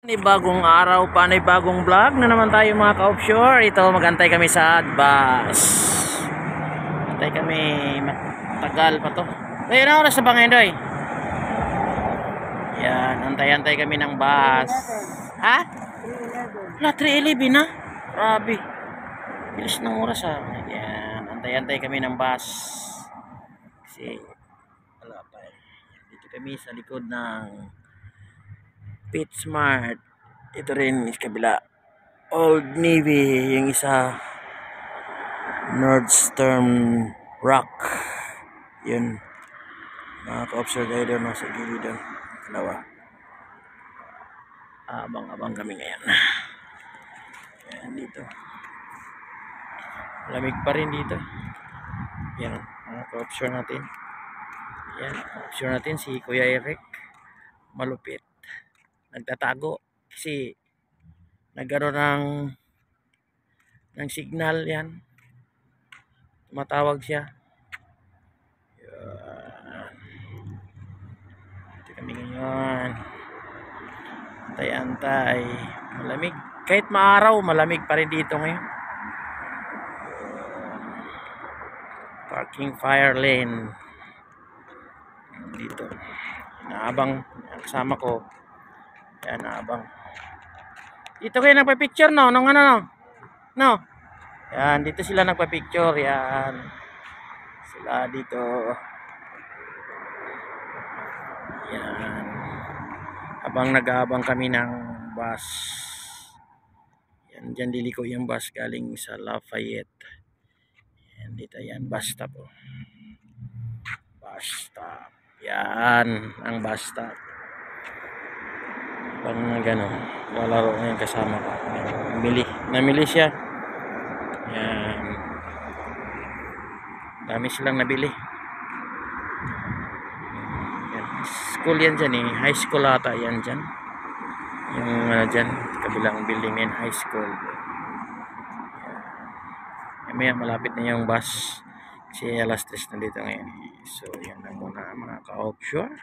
Bagong araw, bagong vlog na naman tayo mga ka-offshore. Ito, magantay kami sa bus. Antay kami, matagal pa to. Ay, ano oras na ba ngayon, Doy? Yan, antay-antay kami ng bus. Ha? Wala, 3:11 na. Grabe. Bilis ng oras ha. Yan, antay-antay kami ng bus. Kasi, wala pa eh. Dito kami sa likod ng PetSmart. Ito rin is kabila. Old Navy, yung isa Nordstrom Rock. Yun. Mga ka-observe kayo doon sa gilid doon. Dalawa. Abang-abang kami ngayon. Yan dito. Lamig pa rin dito. Yan. Mga ka-observe natin. Yan. Observe natin si Kuya Eric. Malupit. Nagtatago. Kasi nagkaroon ng signal yan. Tumatawag siya. Ito kami ngayon. Antay-antay. Malamig. Kahit maaraw, malamig pa rin dito ngayon. Parking fire lane. Dito. Naabang. Kasama ko. Yan, naabang. Dito kayo nagpa-picture, no? Nung ano, no? No? Yan, dito sila nagpa-picture. Yan. Sila dito. Yan. Habang nag-aabang kami ng bus. Yan, dyan liliko yung bus galing sa Lafayette. Yan, dito yan, bus stop. Oh. Bus stop. Yan, ang bus stop. Pang gano, lalaro ngayon kasama ko. Namili siya. Yan. Dami silang nabili. Yan. School yan dyan eh. High school ata yan dyan. Yung dyan, kabilang building yan, high school. Yan. Maya malapit na yung bus. Kasi alas 3 na dito ngayon. So yan na muna mga ka-offshore.